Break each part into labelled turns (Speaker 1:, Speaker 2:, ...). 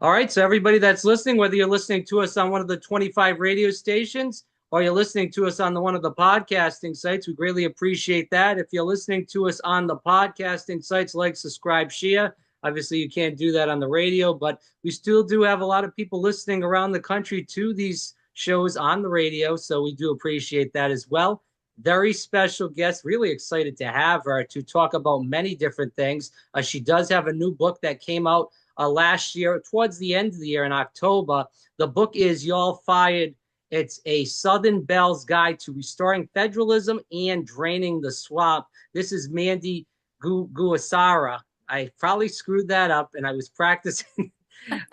Speaker 1: All right, so everybody that's listening, whether you're listening to us on one of the 25 radio stations or you're listening to us on one of the podcasting sites, we greatly appreciate that. If you're listening to us on the podcasting sites, like, subscribe, share. Obviously, you can't do that on the radio, but we still do have a lot of people listening around the country to these shows on the radio, so we do appreciate that as well. Very special guest, really excited to have her to talk about many different things. She does have a new book that came out last year, towards the end of the year in October. The book is Y'all Fired. It's a Southern Belle's Guide to Restoring Federalism and Draining the Swamp. This is Mandy Gunasekara. I probably screwed that up, and I was practicing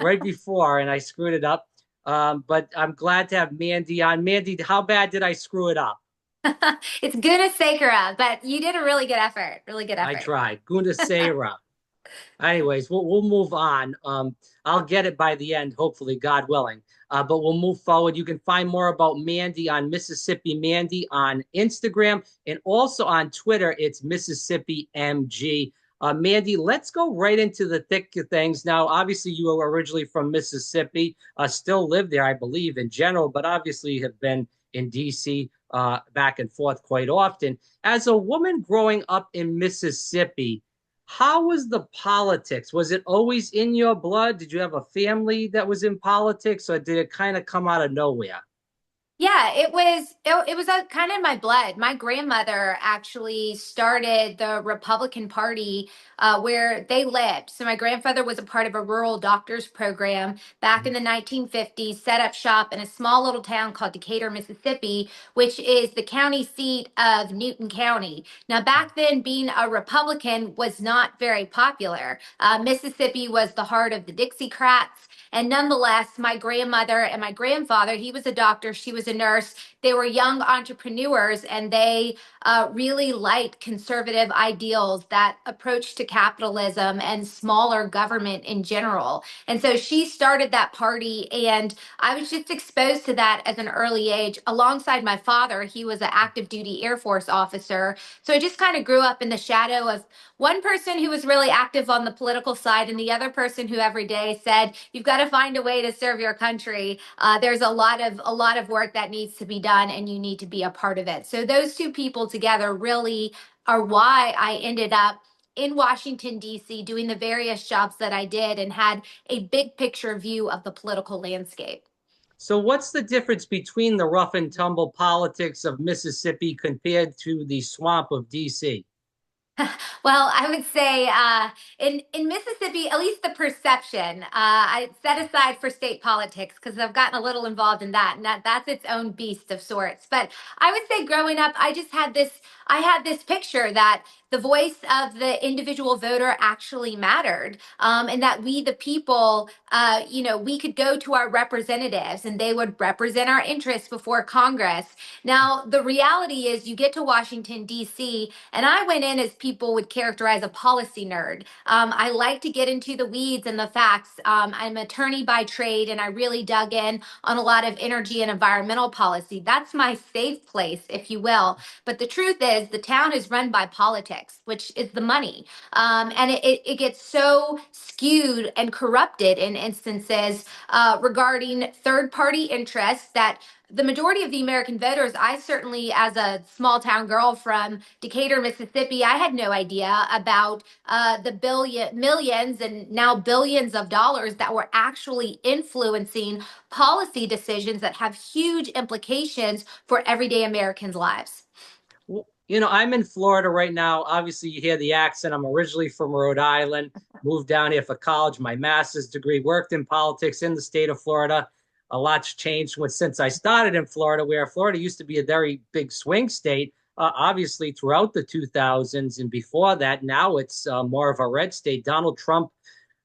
Speaker 1: right before, and I screwed it up. But I'm glad to have Mandy on. Mandy, how bad did I screw it up?
Speaker 2: It's Gunasekara, but you did a really good effort. Really good
Speaker 1: I
Speaker 2: effort.
Speaker 1: tried. Gunasekara. Anyways, we'll move on. I'll get it by the end, hopefully, God willing. But we'll move forward. You can find more about Mandy on Mississippi Mandy on Instagram and also on Twitter. It's Mississippi MG. Mandy, let's go right into the thick of things. Now, obviously, you were originally from Mississippi, still live there, I believe, in general, but obviously have been in D.C. Back and forth quite often. As a woman growing up in Mississippi, how was the politics? Was it always in your blood? Did you have a family that was in politics, or did it kind of come out of nowhere?
Speaker 2: Yeah, it was kind of in my blood. My grandmother actually started the Republican Party where they lived. So my grandfather was a part of a rural doctors program back in the 1950s, set up shop in a small little town called Decatur, Mississippi, which is the county seat of Newton County. Now, back then, being a Republican was not very popular. Mississippi was the heart of the Dixiecrats. And nonetheless, my grandmother and my grandfather, he was a doctor, she was a nurse. They were young entrepreneurs and they really liked conservative ideals, that approach to capitalism and smaller government in general. And so she started that party, and I was just exposed to that as an early age alongside my father. He was an active duty Air Force officer. So I just kind of grew up in the shadow of one person who was really active on the political side and the other person who every day said, you've got to find a way to serve your country. There's a lot of work that needs to be done and you need to be a part of it. So those two people together really are why I ended up in Washington, D.C., doing the various jobs that I did and had a big picture view of the political landscape.
Speaker 1: So, what's the difference between the rough and tumble politics of Mississippi compared to the swamp of DC?
Speaker 2: Well, I would say in Mississippi, at least the perception. I set aside for state politics because I've gotten a little involved in that, and that's its own beast of sorts. But I would say growing up, I had this picture that the voice of the individual voter actually mattered, and that we, the people, we could go to our representatives and they would represent our interests before Congress. Now, the reality is, you get to Washington, D.C., and I went in as people would characterize a policy nerd. I like to get into the weeds and the facts. I'm an attorney by trade, and I really dug in on a lot of energy and environmental policy. That's my safe place, if you will. But the truth is, the town is run by politics, which is the money. And it gets so skewed and corrupted in instances regarding third party interests that the majority of the American voters, I certainly, as a small town girl from Decatur, Mississippi, I had no idea about the millions, and now billions of dollars that were actually influencing policy decisions that have huge implications for everyday Americans' lives.
Speaker 1: I'm in Florida right now. Obviously, you hear the accent. I'm originally from Rhode Island, moved down here for college, my master's degree, worked in politics in the state of Florida. A lot's changed since I started in Florida, where Florida used to be a very big swing state, obviously throughout the 2000s and before that. Now it's more of a red state. Donald Trump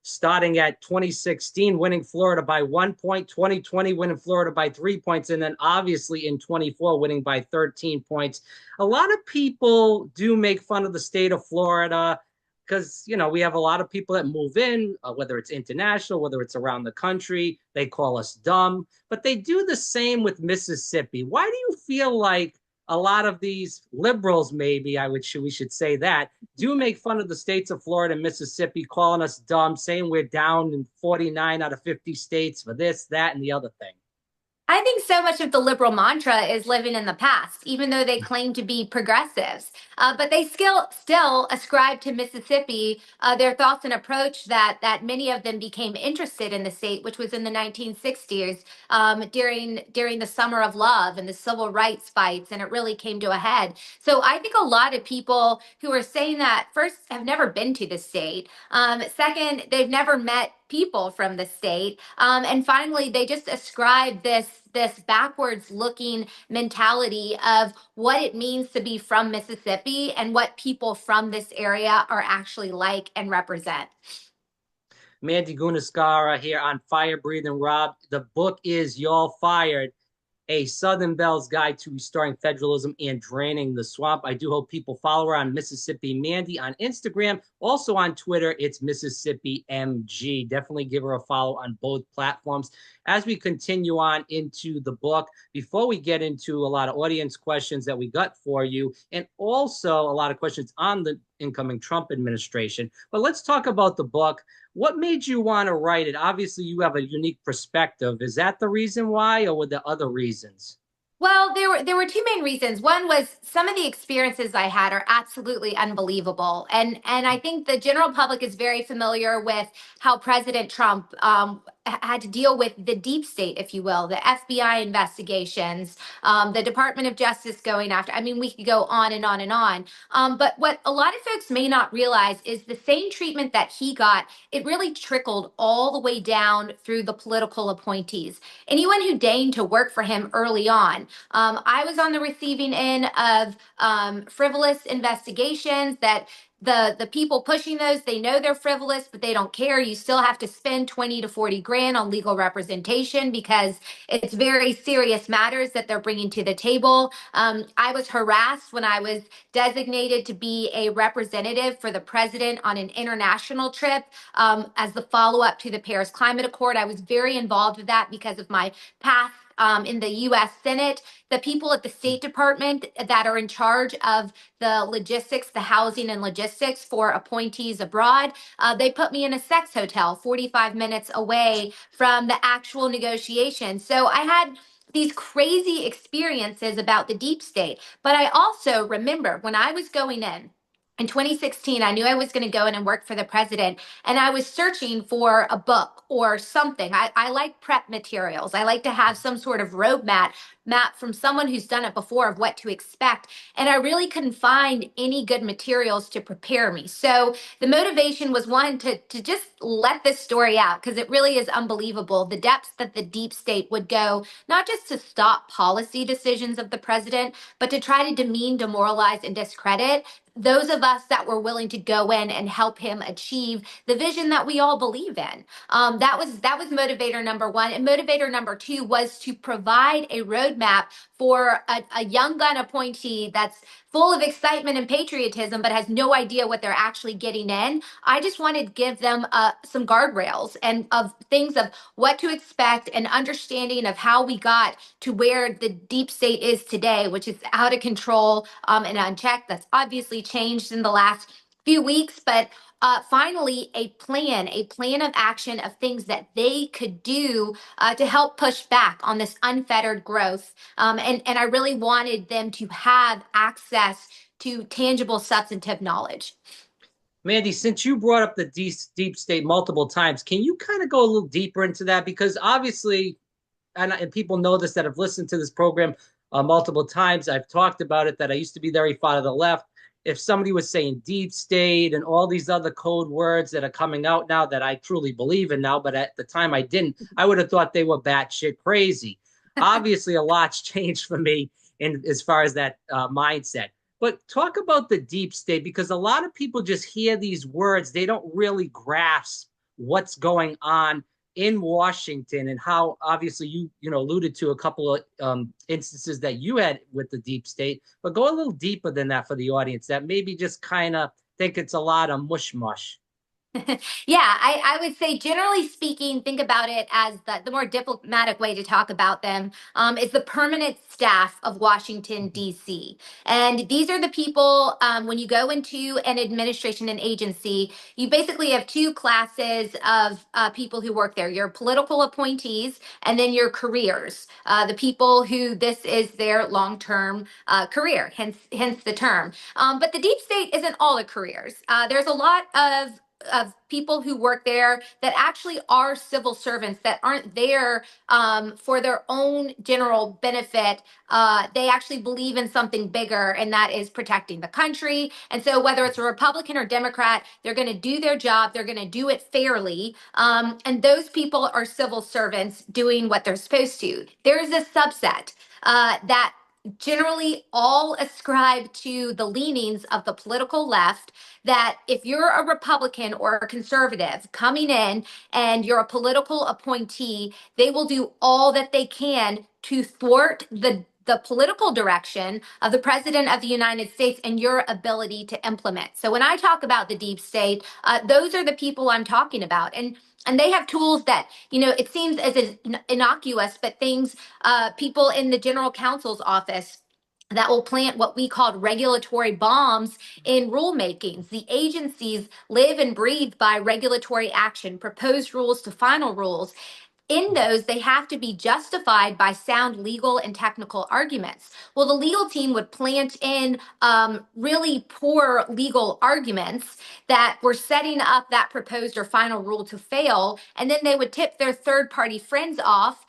Speaker 1: starting at 2016, winning Florida by 1 point, 2020, winning Florida by 3 points, and then obviously in 24, winning by 13 points. A lot of people do make fun of the state of Florida because, we have a lot of people that move in, whether it's international, whether it's around the country. They call us dumb, but they do the same with Mississippi. Why do you feel like a lot of these liberals, maybe we should say that, do make fun of the states of Florida and Mississippi, calling us dumb, saying we're down in 49 out of 50 states for this, that, and the other thing.
Speaker 2: I think so much of the liberal mantra is living in the past, even though they claim to be progressives. But they still ascribe to Mississippi their thoughts and approach that many of them became interested in the state, which was in the 1960s during the Summer of Love and the civil rights fights, and it really came to a head. So I think a lot of people who are saying that, first, have never been to the state. Second, they've never met people from the state. And finally, they just ascribe this backwards looking mentality of what it means to be from Mississippi and what people from this area are actually like and represent.
Speaker 1: Mandy Gunasekara here on Fire Breathing Rob. The book is Y'all Fired, a Southern Belle's Guide to Restoring Federalism and Draining the Swamp. I do hope people follow her on Mississippi Mandy on Instagram. Also on Twitter, it's Mississippi MG. Definitely give her a follow on both platforms. As we continue on into the book, before we get into a lot of audience questions that we got for you, and also a lot of questions on the incoming Trump administration, but let's talk about the book. What made you want to write it? Obviously, you have a unique perspective. Is that the reason why, or were there other reasons?
Speaker 2: Well, there were two main reasons. One was some of the experiences I had are absolutely unbelievable, and I think the general public is very familiar with how President Trump had to deal with the deep state, if you will, the FBI investigations, the Department of Justice going after. I mean, we could go on and on and on. But what a lot of folks may not realize is the same treatment that he got. It really trickled all the way down through the political appointees. Anyone who deigned to work for him early on. I was on the receiving end of frivolous investigations that the people pushing those, they know they're frivolous, but they don't care. You still have to spend 20 to 40 grand on legal representation because it's very serious matters that they're bringing to the table. I was harassed when I was designated to be a representative for the president on an international trip as the follow up to the Paris Climate Accord. I was very involved with that because of my past in the U.S. Senate. The people at the State Department that are in charge of the logistics, the housing and logistics for appointees abroad, they put me in a sex hotel 45 minutes away from the actual negotiation. So I had these crazy experiences about the deep state. But I also remember when I was going in 2016, I knew I was going to go in and work for the president, and I was searching for a book or something. I like prep materials. I like to have some sort of roadmap from someone who's done it before of what to expect. And I really couldn't find any good materials to prepare me. So the motivation was one to just let this story out because it really is unbelievable the depths that the deep state would go, not just to stop policy decisions of the president, but to try to demean, demoralize, and discredit those of us that were willing to go in and help him achieve the vision that we all believe in. That was motivator number one. And motivator number two was to provide a roadmap for a young gun appointee that's full of excitement and patriotism, but has no idea what they're actually getting in. I just wanted to give them some guardrails and of things of what to expect and understanding of how we got to where the deep state is today, which is out of control and unchecked. That's obviously changed in the last few weeks, but finally a plan of action of things that they could do to help push back on this unfettered growth. And I really wanted them to have access to tangible substantive knowledge.
Speaker 1: Mandy, since you brought up the deep state multiple times, can you kind of go a little deeper into that? Because obviously, and people know this that have listened to this program multiple times, I've talked about it, that I used to be very far to the left. If somebody was saying deep state and all these other code words that are coming out now that I truly believe in now, but at the time I didn't, I would have thought they were batshit crazy. Obviously, a lot's changed for me in as far as that mindset. But talk about the deep state, because a lot of people just hear these words. They don't really grasp what's going on in Washington and how obviously you alluded to a couple of instances that you had with the deep state, but go a little deeper than that for the audience that maybe just kind of think it's a lot of mush mush.
Speaker 2: Yeah, I would say generally speaking, think about it as the more diplomatic way to talk about them is the permanent staff of Washington, D.C. And these are the people, when you go into an administration and agency, you basically have two classes of people who work there, your political appointees and then your careers, the people who this is their long-term career, hence the term. But the deep state isn't all the careers. There's a lot of people who work there that actually are civil servants that aren't there for their own general benefit. They actually believe in something bigger, and that is protecting the country. And so, whether it's a Republican or Democrat, they're going to do their job, they're going to do it fairly. And those people are civil servants doing what they're supposed to. There is a subset that generally all ascribe to the leanings of the political left, that if you're a Republican or a conservative coming in and you're a political appointee, they will do all that they can to thwart the political direction of the president of the United States and your ability to implement. So when I talk about the deep state, those are the people I'm talking about. And they have tools that, it seems as innocuous, but things, people in the general counsel's office that will plant what we called regulatory bombs in rulemakings. The agencies live and breathe by regulatory action, proposed rules to final rules. In those, they have to be justified by sound legal and technical arguments. Well, the legal team would plant in really poor legal arguments that were setting up that proposed or final rule to fail. And then they would tip their third party friends off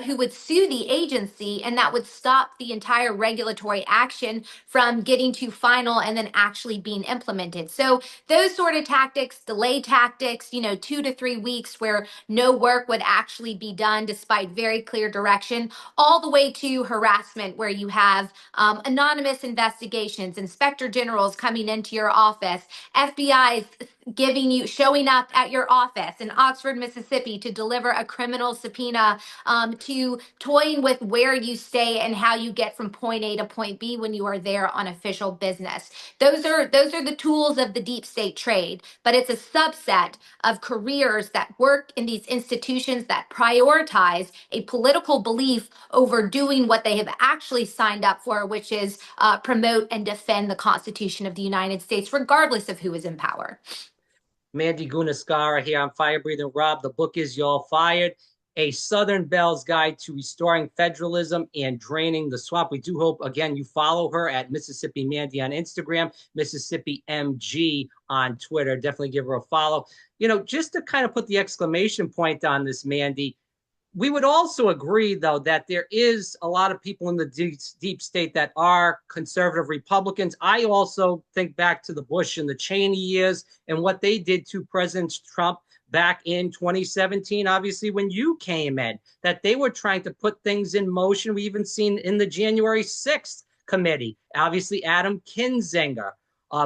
Speaker 2: who would sue the agency, and that would stop the entire regulatory action from getting to final and then actually being implemented. So, those sort of tactics, delay tactics, 2 to 3 weeks where no work would actually be done despite very clear direction, all the way to harassment where you have anonymous investigations, inspector generals coming into your office, FBI's showing up at your office in Oxford, Mississippi to deliver a criminal subpoena, to toying with where you stay and how you get from point A to point B when you are there on official business. Those are the tools of the deep state trade, but it's a subset of careers that work in these institutions that prioritize a political belief over doing what they have actually signed up for, which is promote and defend the Constitution of the United States, regardless of who is in power.
Speaker 1: Mandy Gunasekara here on Fire Breathing Rob. The book is Y'all Fired, a Southern Belle's Guide to Restoring Federalism and Draining the Swamp. We do hope, again, you follow her at Mississippi Mandy on Instagram, Mississippi MG on Twitter. Definitely give her a follow. Just to kind of put the exclamation point on this, Mandy, we would also agree, though, that there is a lot of people in the deep state that are conservative Republicans. I also think back to the Bush and the Cheney years and what they did to President Trump back in 2017, obviously, when you came in, that they were trying to put things in motion. We even seen in the January 6th committee, obviously, Adam Kinzinger.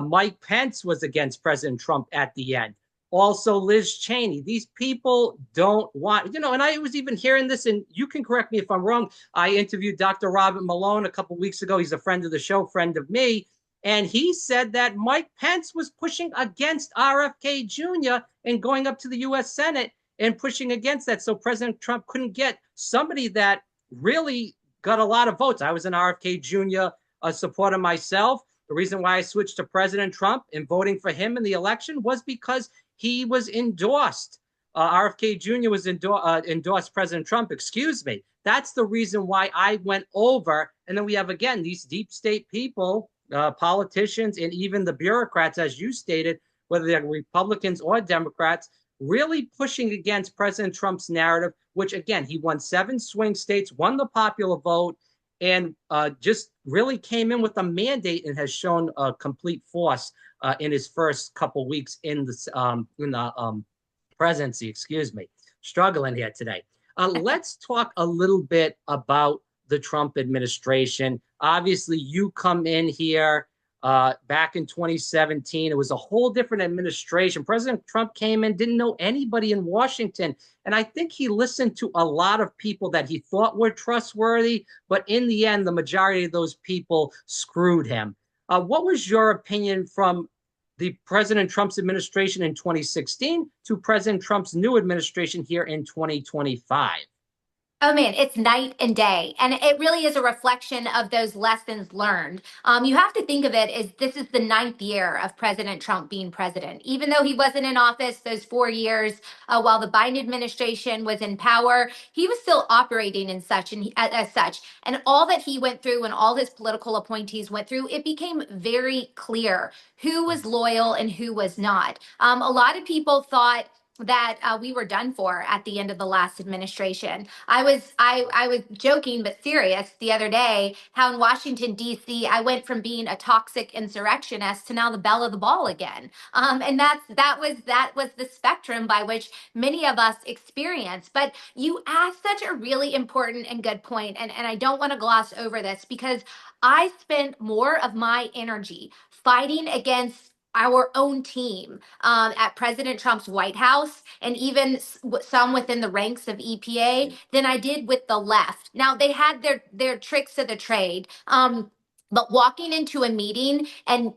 Speaker 1: Mike Pence was against President Trump at the end. Also, Liz Cheney. These people don't want, and I was even hearing this, and you can correct me if I'm wrong. I interviewed Dr. Robert Malone a couple of weeks ago. He's a friend of the show, friend of me. And he said that Mike Pence was pushing against RFK Jr. and going up to the U.S. Senate and pushing against that. So President Trump couldn't get somebody that really got a lot of votes. I was an RFK Jr. Supporter myself. The reason why I switched to President Trump and voting for him in the election was because he was endorsed. RFK Jr. was endorsed President Trump, excuse me. That's the reason why I went over. And then we have, again, these deep state people, politicians, and even the bureaucrats, as you stated, whether they're Republicans or Democrats, really pushing against President Trump's narrative, which, again, he won 7 swing states, won the popular vote, and just really came in with a mandate and has shown a complete force in his first couple weeks in the presidency. Excuse me, struggling here today. Let's talk a little bit about the Trump administration. Obviously, you come in here back in 2017. It was a whole different administration. President Trump came in, didn't know anybody in Washington. And I think he listened to a lot of people that he thought were trustworthy. But in the end, the majority of those people screwed him. What was your opinion from the President Trump's administration in 2016 to President Trump's new administration here in 2025?
Speaker 2: Oh man, it's night and day. And it really is a reflection of those lessons learned. You have to think of it as this is the ninth year of President Trump being president. Even though he wasn't in office those 4 years while the Biden administration was in power, he was still operating in such and as such. And all that he went through and all his political appointees went through, it became very clear who was loyal and who was not. A lot of people thought that we were done for at the end of the last administration. I was joking but serious the other day how in Washington D.C. I went from being a toxic insurrectionist to now the belle of the ball again. And that was the spectrum by which many of us experience. But you asked such a really important and good point, and I don't want to gloss over this because I spent more of my energy fighting against our own team at President Trump's White House and even some within the ranks of EPA than I did with the left. Now they had their tricks of the trade. But walking into a meeting and,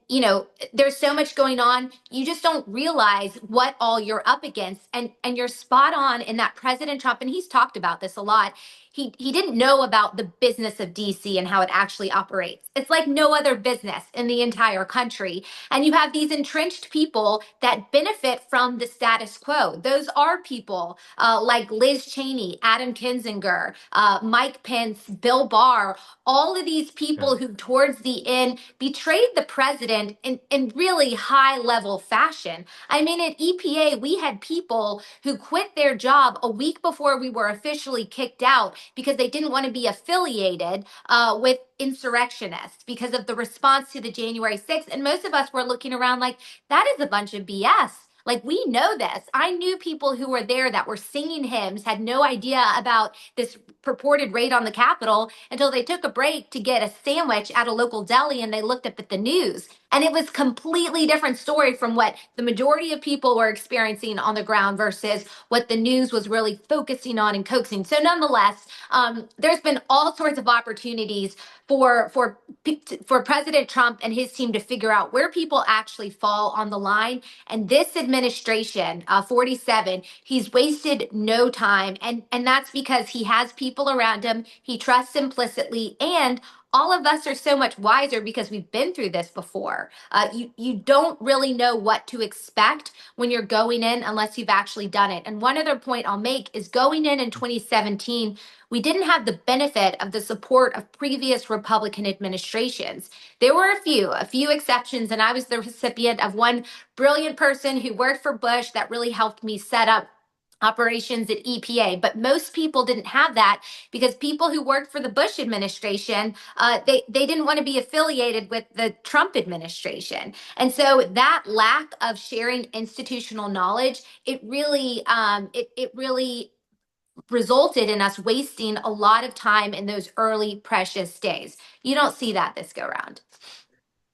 Speaker 2: there's so much going on, you just don't realize what all you're up against. And you're spot on in that President Trump, and he's talked about this a lot, he didn't know about the business of DC and how it actually operates. It's like no other business in the entire country. And you have these entrenched people that benefit from the status quo. Those are people like Liz Cheney, Adam Kinzinger, Mike Pence, Bill Barr, all of these people who towards the end betrayed the president in really high level fashion. I mean, at EPA, we had people who quit their job a week before we were officially kicked out because they didn't want to be affiliated with insurrectionists because of the response to the January 6th. And most of us were looking around like, that is a bunch of BS. Like, we know this. I knew people who were there that were singing hymns, had no idea about this purported raid on the Capitol until they took a break to get a sandwich at a local deli and they looked up at the news. And it was completely different story from what the majority of people were experiencing on the ground versus what the news was really focusing on and coaxing. So nonetheless, there's been all sorts of opportunities for President Trump and his team to figure out where people actually fall on the line. And this administration, 47, he's wasted no time. And that's because he has people around him. He trusts implicitly. And all of us are so much wiser because we've been through this before. You don't really know what to expect when you're going in unless you've actually done it. And one other point I'll make is going in 2017, we didn't have the benefit of the support of previous Republican administrations. There were a few exceptions, and I was the recipient of one brilliant person who worked for Bush that really helped me set up operations at EPA. But most people didn't have that because people who worked for the Bush administration, they didn't want to be affiliated with the Trump administration. And so that lack of sharing institutional knowledge, it really resulted in us wasting a lot of time in those early precious days. You don't see that this go round.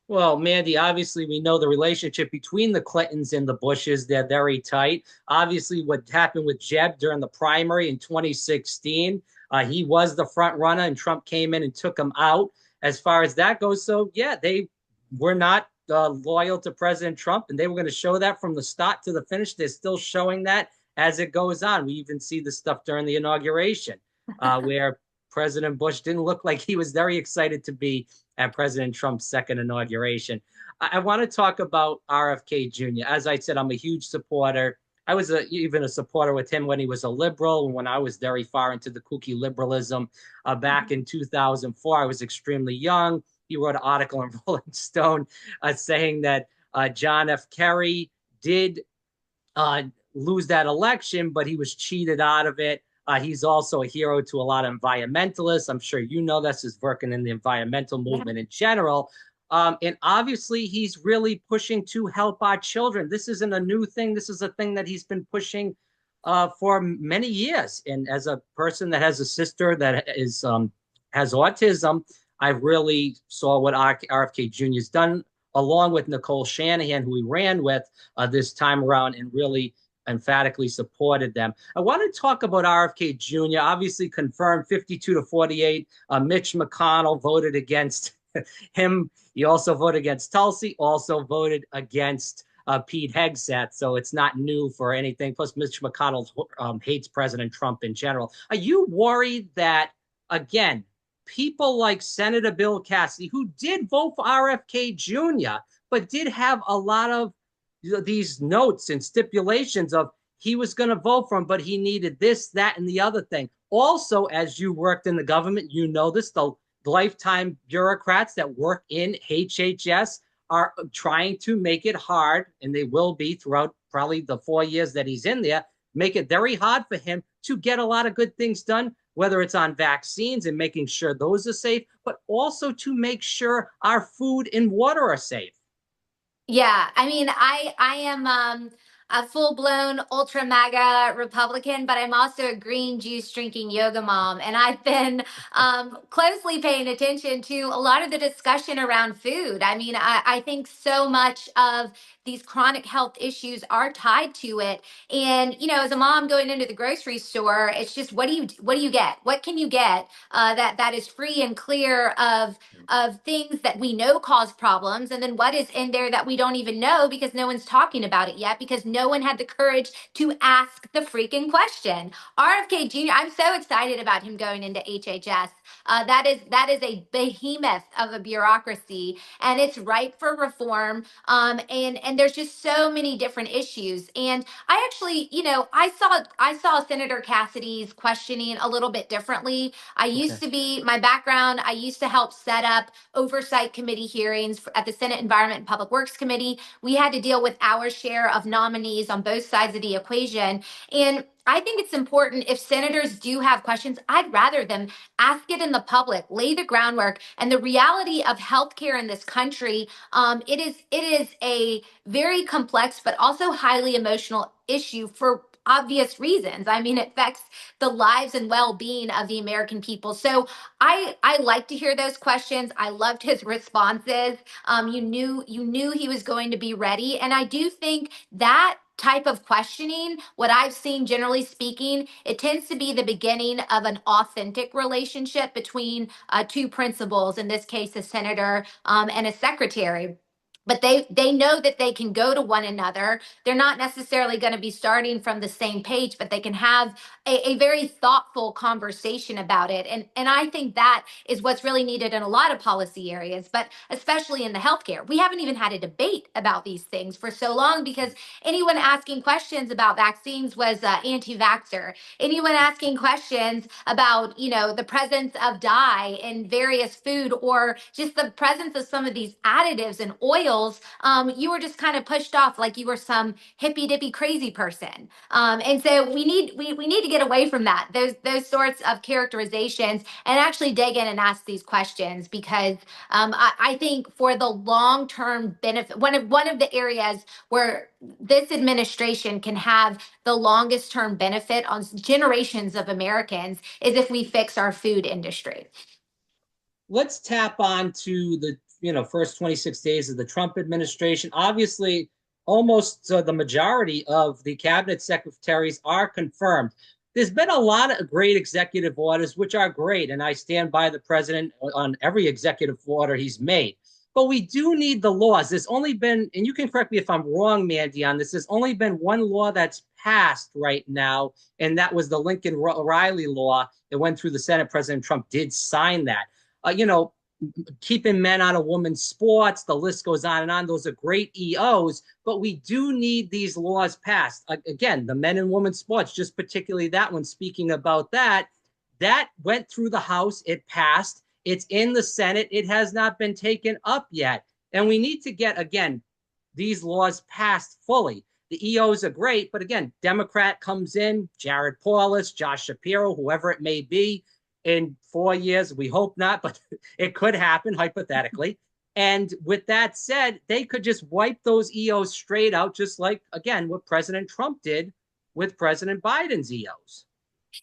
Speaker 1: Well, Mandy, obviously we know the relationship between the Clintons and the Bushes. They're very tight. Obviously, what happened with Jeb during the primary in 2016, he was the front runner and Trump came in and took him out as far as that goes. So, yeah, they were not loyal to President Trump, and they were going to show that from the start to the finish. They're still showing that as it goes on. We even see the stuff during the inauguration where President Bush didn't look like he was very excited to be at President Trump's second inauguration. I want to talk about RFK Jr. As I said, I'm a huge supporter. I was even a supporter with him when he was a liberal and when I was very far into the kooky liberalism. Back in 2004, I was extremely young. He wrote an article in Rolling Stone saying that John F. Kerry did lose that election, but he was cheated out of it. He's also a hero to a lot of environmentalists. I'm sure you know this, is working in the environmental movement in general. And obviously, he's really pushing to help our children. This isn't a new thing. This is a thing that he's been pushing for many years. And as a person that has a sister that has autism, I really saw what RFK Jr. has done, along with Nicole Shanahan, who he ran with this time around, and really emphatically supported them. I want to talk about RFK Jr. Obviously confirmed 52-48. Mitch McConnell voted against him. He also voted against Tulsi, also voted against Pete Hegseth. So it's not new for anything. Plus, Mitch McConnell hates President Trump in general. Are you worried that, again, people like Senator Bill Cassidy, who did vote for RFK Jr., but did have a lot of these notes and stipulations of he was going to vote for him, but he needed this, that, and the other thing. Also, as you worked in the government, you know this, the lifetime bureaucrats that work in HHS are trying to make it hard, and they will be throughout probably the 4 years that he's in there, make it very hard for him to get a lot of good things done, whether it's on vaccines and making sure those are safe, but also to make sure our food and water are safe.
Speaker 2: Yeah, I mean, I am a full-blown ultra MAGA Republican, but I'm also a green juice drinking yoga mom, and I've been closely paying attention to a lot of the discussion around food. I mean, I think so much of these chronic health issues are tied to it. And as a mom going into the grocery store, it's just what do you get? What can you get that is free and clear of things that we know cause problems, and then what is in there that we don't even know because no one's talking about it yet because no one had the courage to ask the freaking question. RFK Jr., I'm so excited about him going into HHS. That is a behemoth of a bureaucracy, and it's ripe for reform. And there's just so many different issues. And I actually, I saw Senator Cassidy's questioning a little bit differently.
Speaker 1: Okay.
Speaker 2: My background, I used to help set up oversight committee hearings at the Senate Environment and Public Works Committee. We had to deal with our share of nominees on both sides of the equation. And I think it's important if senators do have questions, I'd rather them ask it in the public, lay the groundwork. And the reality of healthcare in this country, it is a very complex but also highly emotional issue for obvious reasons. I mean, it affects the lives and well-being of the American people. So I like to hear those questions. I loved his responses. You knew he was going to be ready, and I do think that type of questioning, what I've seen generally speaking, it tends to be the beginning of an authentic relationship between two principals, in this case, a senator and a secretary. But they know that they can go to one another. They're not necessarily going to be starting from the same page, but they can have a very thoughtful conversation about it. And I think that is what's really needed in a lot of policy areas, but especially in the healthcare. We haven't even had a debate about these things for so long because anyone asking questions about vaccines was anti-vaxxer. Anyone asking questions about, the presence of dye in various food or just the presence of some of these additives and oils, you were just kind of pushed off like you were some hippy dippy crazy person. And so we need to get away from that, those sorts of characterizations, and actually dig in and ask these questions because I think for the long term benefit, one of the areas where this administration can have the longest term benefit on generations of Americans is if we fix our food industry.
Speaker 1: Let's tap on to the first 26 days of the Trump administration. Obviously, almost the majority of the cabinet secretaries are confirmed. There's been a lot of great executive orders, which are great, and I stand by the president on every executive order he's made. But we do need the laws. There's only been, and you can correct me if I'm wrong, Mandy, on this, there's only been one law that's passed right now, and that was the Lincoln Riley law that went through the Senate. President Trump did sign that. Keeping men out of women's sports, the list goes on and on. Those are great EOs, but we do need these laws passed. Again, the men and women's sports, just particularly that one, speaking about that went through the House, it passed. It's in the Senate. It has not been taken up yet. And we need to get, again, these laws passed fully. The EOs are great, but again, Democrat comes in, Jared Polis, Josh Shapiro, whoever it may be, in 4 years. We hope not, but it could happen hypothetically. And with that said, they could just wipe those EOs straight out, just like, again, what President Trump did with President Biden's EOs.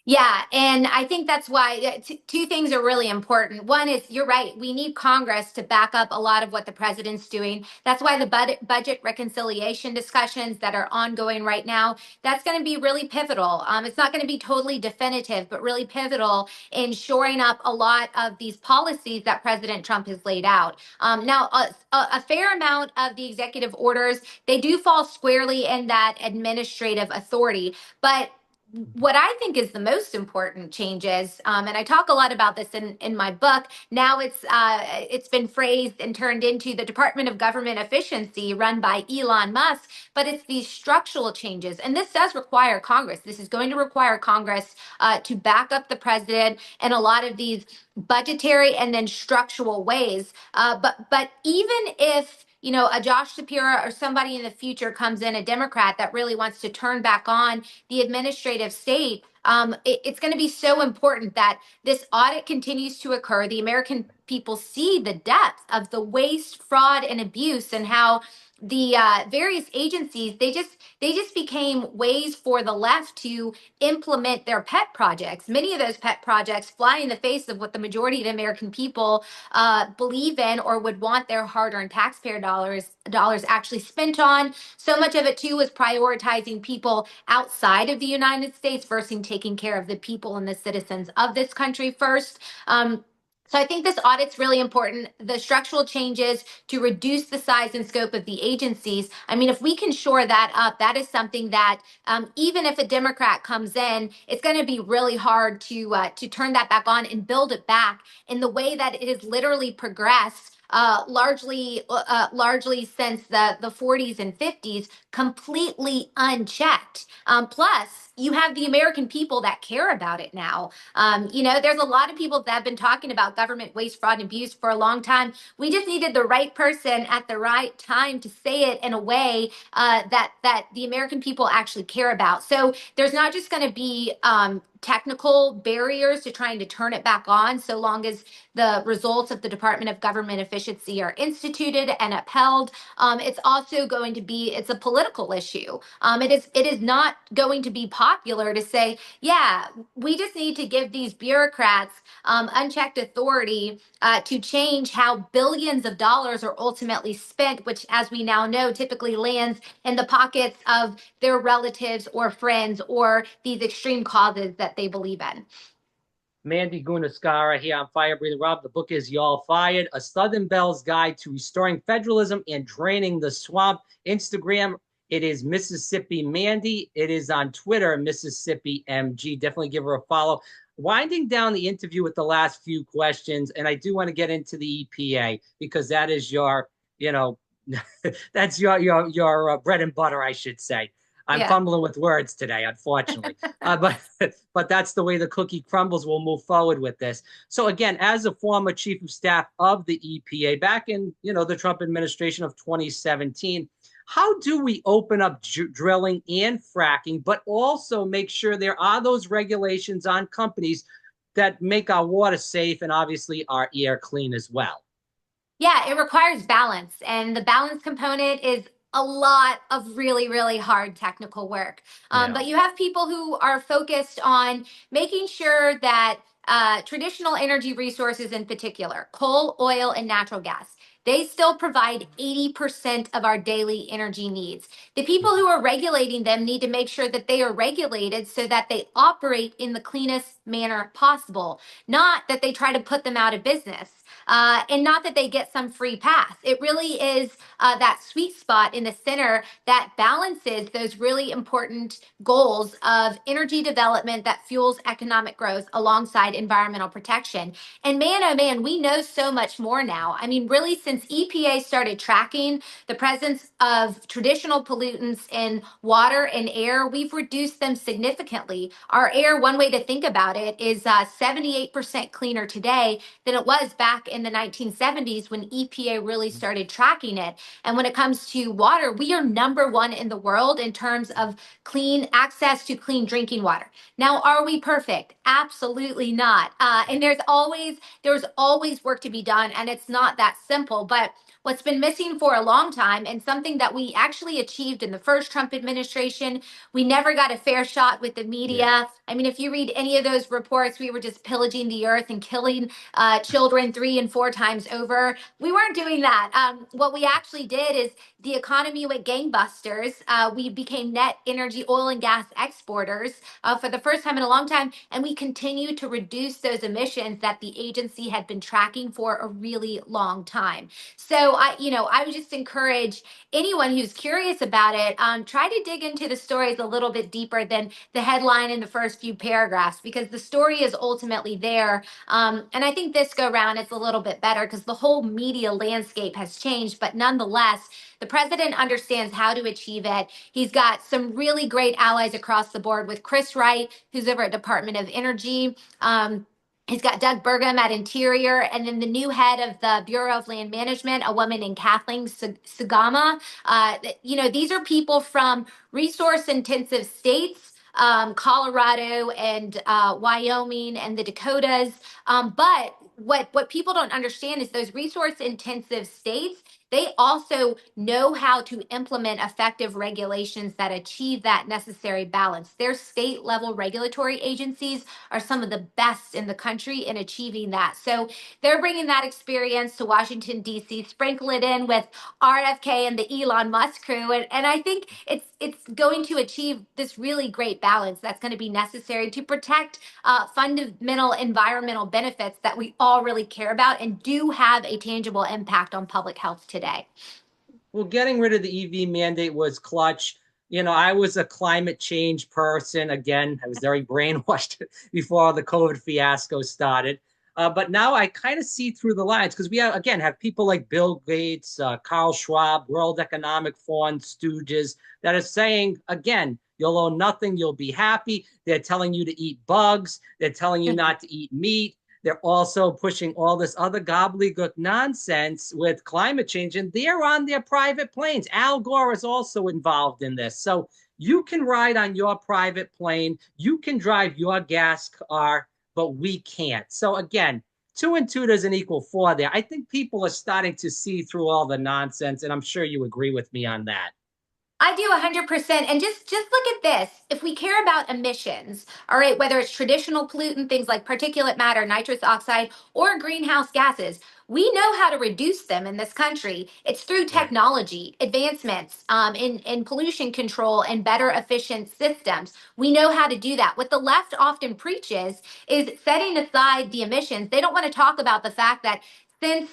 Speaker 2: Yeah, and I think that's why two things are really important. One is you're right, we need Congress to back up a lot of what the president's doing. That's why the budget reconciliation discussions that are ongoing right now, that's going to be really pivotal. It's not going to be totally definitive, but really pivotal in shoring up a lot of these policies that President Trump has laid out. Now, a fair amount of the executive orders, they do fall squarely in that administrative authority, but what I think is the most important changes, and I talk a lot about this in my book. Now it's been phrased and turned into the Department of Government Efficiency, run by Elon Musk. But it's these structural changes, and this does require Congress. This is going to require Congress to back up the president in a lot of these budgetary and then structural ways. But even if a Josh Shapiro or somebody in the future comes in, a Democrat that really wants to turn back on the administrative state, it's going to be so important that this audit continues to occur. The American people see the depth of the waste, fraud, and abuse, and how the various agencies they just became ways for the left to implement their pet projects. Many of those pet projects fly in the face of what the majority of the American people believe in or would want their hard-earned taxpayer dollars actually spent on. So much of it too is prioritizing people outside of the United States versus taking care of the people and the citizens of this country first. So I think this audit's really important. The structural changes to reduce the size and scope of the agencies. I mean, if we can shore that up, that is something that even if a Democrat comes in, it's going to be really hard to turn that back on and build it back in the way that it has literally progressed. Largely since the 40s and 50s, completely unchecked. Plus, you have the American people that care about it now. There's a lot of people that have been talking about government waste, fraud, and abuse for a long time. We just needed the right person at the right time to say it in a way that the American people actually care about. So there's not just going to be technical barriers to trying to turn it back on, so long as the results of the Department of Government Efficiency are instituted and upheld. It's also going to be, it's a political issue. It is not going to be popular to say, yeah, we just need to give these bureaucrats unchecked authority to change how billions of dollars are ultimately spent, which, as we now know, typically lands in the pockets of their relatives or friends or these extreme causes that they believe in.
Speaker 1: Mandy Gunasekara here on Fire Breathing Rob. The book is Y'all Fired, A Southern Belle's Guide to Restoring Federalism and Draining the Swamp. Instagram, it is Mississippi Mandy. It is on Twitter, Mississippi MG. Definitely give her a follow. Winding down the interview with the last few questions, and I do want to get into the EPA because that is your, that's your bread and butter, I should say. I'm
Speaker 2: Yeah.
Speaker 1: fumbling with words today, unfortunately. But that's the way the cookie crumbles. We'll move forward with this. So again, as a former chief of staff of the EPA back in the Trump administration of 2017, how do we open up drilling and fracking, but also make sure there are those regulations on companies that make our water safe and obviously our air clean as well?
Speaker 2: Yeah, it requires balance. And the balance component is a lot of really, really hard technical work.
Speaker 1: Yeah.
Speaker 2: But you have people who are focused on making sure that traditional energy resources, in particular, coal, oil, and natural gas, they still provide 80% of our daily energy needs. The people who are regulating them need to make sure that they are regulated so that they operate in the cleanest manner possible, not that they try to put them out of business. And not that they get some free pass. It really is that sweet spot in the center that balances those really important goals of energy development that fuels economic growth alongside environmental protection. And man, oh man, we know so much more now. I mean, really, since EPA started tracking the presence of traditional pollutants in water and air, we've reduced them significantly. Our air, one way to think about it, is 78% cleaner today than it was back in the 1970s when EPA really started tracking it. And when it comes to water, we are number one in the world in terms of clean access to clean drinking water. Now, are we perfect? Absolutely not. And there's always work to be done, and it's not that simple. But what's been missing for a long time, and something that we actually achieved in the first Trump administration, we never got a fair shot with the
Speaker 1: Yeah.
Speaker 2: media. I mean, if you read any of those reports, we were just pillaging the earth and killing children 3 and 4 times over. We weren't doing that. What we actually did is the economy went gangbusters. We became net energy, oil, and gas exporters for the first time in a long time, and we continue to reduce those emissions that the agency had been tracking for a really long time. So I would just encourage anyone who's curious about it, try to dig into the stories a little bit deeper than the headline in the first few paragraphs, because the story is ultimately there. And I think this go round it's a little bit better because the whole media landscape has changed, but nonetheless, the president understands how to achieve it. He's got some really great allies across the board with Chris Wright, who's over at Department of Energy. He's got Doug Burgum at Interior, and then the new head of the Bureau of Land Management, a woman named Kathleen Sugama. These are people from resource-intensive states, Colorado and Wyoming and the Dakotas. But what people don't understand is those resource-intensive states, they also know how to implement effective regulations that achieve that necessary balance. Their state level regulatory agencies are some of the best in the country in achieving that. So they're bringing that experience to Washington, D.C., sprinkle it in with RFK and the Elon Musk crew. And I think it's going to achieve this really great balance that's going to be necessary to protect fundamental environmental benefits that we all really care about and do have a tangible impact on public health today.
Speaker 1: Well, getting rid of the EV mandate was clutch. I was a climate change person. Again, I was very brainwashed before the COVID fiasco started. But now I kind of see through the lines because we have people like Bill Gates, Carl Schwab, World Economic Forum stooges that are saying, again, you'll own nothing, you'll be happy. They're telling you to eat bugs. They're telling you not to eat meat. They're also pushing all this other gobbledygook nonsense with climate change, and they're on their private planes. Al Gore is also involved in this. So you can ride on your private plane, you can drive your gas car, but we can't. So again, 2 and 2 doesn't equal 4 there. I think people are starting to see through all the nonsense, and I'm sure you agree with me on that.
Speaker 2: I do 100%. And just look at this. If we care about emissions, all right, whether it's traditional pollutant, things like particulate matter, nitrous oxide, or greenhouse gases, we know how to reduce them in this country. It's through
Speaker 1: Right.
Speaker 2: technology, advancements in pollution control, and better efficient systems. We know how to do that. What the left often preaches is setting aside the emissions. They don't want to talk about the fact that since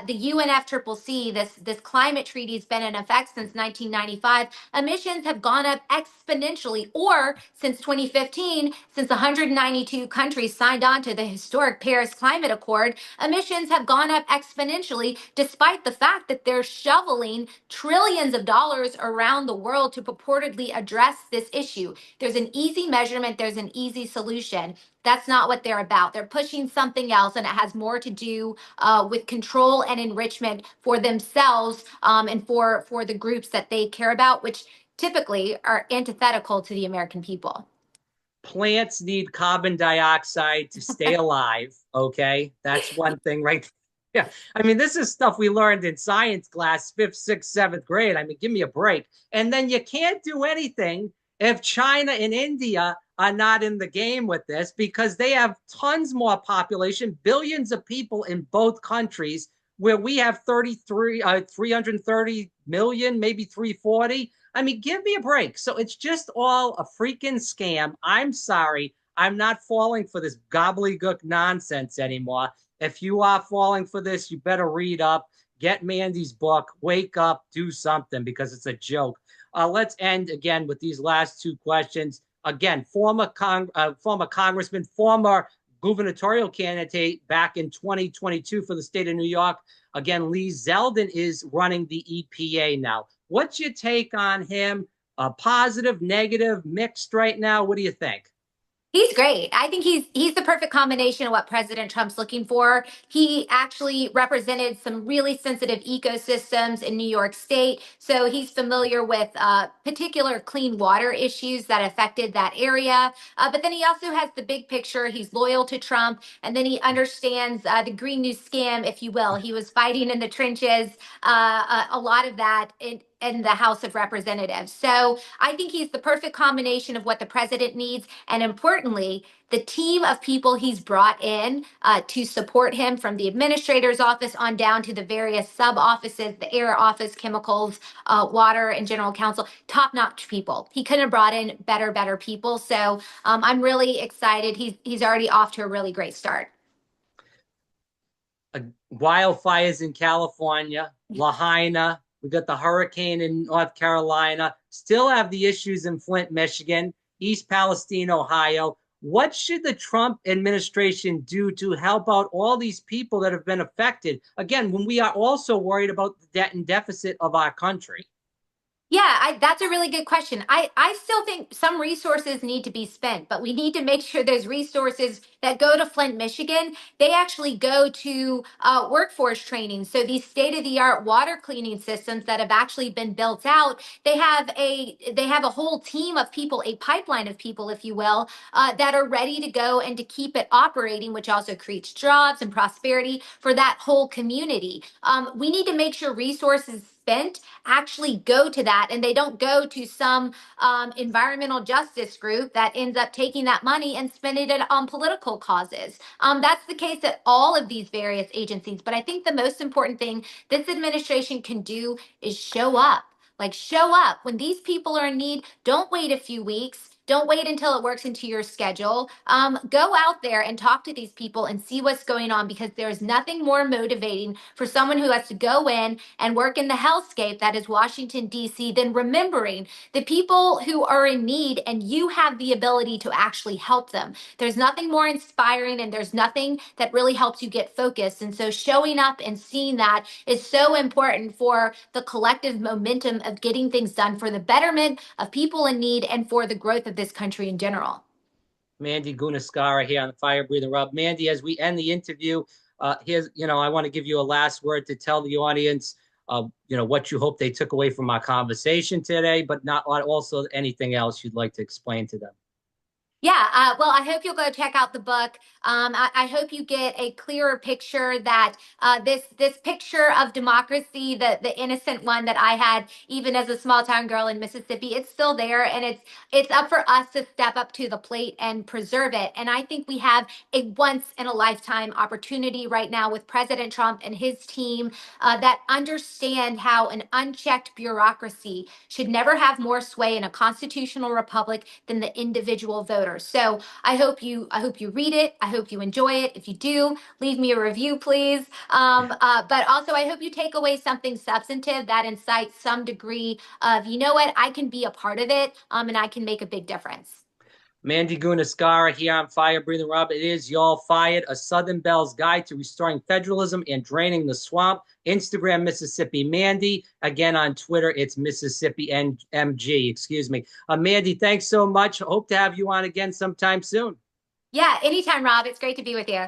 Speaker 2: the UNFCCC, this climate treaty has been in effect since 1995, emissions have gone up exponentially. Or since 2015, since 192 countries signed on to the historic Paris Climate Accord, emissions have gone up exponentially, despite the fact that they're shoveling trillions of dollars around the world to purportedly address this issue. There's an easy measurement, there's an easy solution. That's not what they're about. They're pushing something else, and it has more to do with control and enrichment for themselves, and for the groups that they care about, which typically are antithetical to the American people.
Speaker 1: Plants need carbon dioxide to stay alive. Okay. That's one thing, right? Yeah. I mean, this is stuff we learned in science class, fifth, sixth, seventh grade. I mean, give me a break. And then you can't do anything if China and India are not in the game with this because they have tons more population, billions of people in both countries, where we have 330 million, maybe 340. I mean, give me a break. So it's just all a freaking scam. I'm sorry. I'm not falling for this gobbledygook nonsense anymore. If you are falling for this, you better read up, get Mandy's book, wake up, do something because it's a joke. Let's end again with these last 2 questions. Again, former congressman, former gubernatorial candidate back in 2022 for the state of New York. Again, Lee Zeldin is running the EPA now. What's your take on him? Positive, negative, mixed right now? What do you think?
Speaker 2: He's great. I think he's the perfect combination of what President Trump's looking for. He actually represented some really sensitive ecosystems in New York State, so he's familiar with particular clean water issues that affected that area. But then he also has the big picture. He's loyal to Trump, and then he understands the Green New Scam, if you will. He was fighting in the trenches, a lot of that in the House of Representatives. So I think he's the perfect combination of what the president needs. And importantly, the team of people he's brought in to support him from the administrator's office on down to the various sub offices, the air office, chemicals, water, and general counsel, top notch people. He couldn't have brought in better people. So I'm really excited. He's already off to a really great start.
Speaker 1: Wildfires in California, Lahaina. We got the hurricane in North Carolina. Still have the issues in Flint, Michigan, East Palestine, Ohio. What should the Trump administration do to help out all these people that have been affected? Again, when we are also worried about the debt and deficit of our country.
Speaker 2: Yeah, that's a really good question. I still think some resources need to be spent, but we need to make sure those resources that go to Flint, Michigan, they actually go to workforce training. So these state-of-the-art water cleaning systems that have actually been built out, they have a whole team of people, a pipeline of people, if you will, that are ready to go and to keep it operating, which also creates jobs and prosperity for that whole community. We need to make sure resources spent actually go to that and they don't go to some environmental justice group that ends up taking that money and spending it on political causes. That's the case at all of these various agencies. But I think the most important thing this administration can do is show up. Like, show up when these people are in need. Don't wait a few weeks. Don't wait until it works into your schedule. Go out there and talk to these people and see what's going on, because there's nothing more motivating for someone who has to go in and work in the hellscape that is Washington, D.C., than remembering the people who are in need and you have the ability to actually help them. There's nothing more inspiring and there's nothing that really helps you get focused. And so showing up and seeing that is so important for the collective momentum of getting things done for the betterment of people in need and for the growth of this country in general.
Speaker 1: Mandy Gunasekara here on the Fire Breathing Rub. Mandy, as we end the interview, I want to give you a last word to tell the audience, what you hope they took away from our conversation today, but not also anything else you'd like to explain to them.
Speaker 2: Yeah, well, I hope you'll go check out the book. I hope you get a clearer picture that this picture of democracy, the innocent one that I had even as a small town girl in Mississippi, it's still there, and it's up for us to step up to the plate and preserve it. And I think we have a once in a lifetime opportunity right now with President Trump and his team that understand how an unchecked bureaucracy should never have more sway in a constitutional republic than the individual voter. So I hope you read it. I hope you enjoy it. If you do, leave me a review, please. But also, I hope you take away something substantive that incites some degree of, you know what, I can be a part of it, and I can make a big difference.
Speaker 1: Mandy Gunasekara here on Fire Breathing Rob. It is Y'all Fired, a Southern Belle's Guide to Restoring Federalism and Draining the Swamp. Instagram, Mississippi Mandy. Again, on Twitter, it's Mississippi MG, excuse me. Mandy, thanks so much. Hope to have you on again sometime soon.
Speaker 2: Yeah, anytime, Rob. It's great to be with you.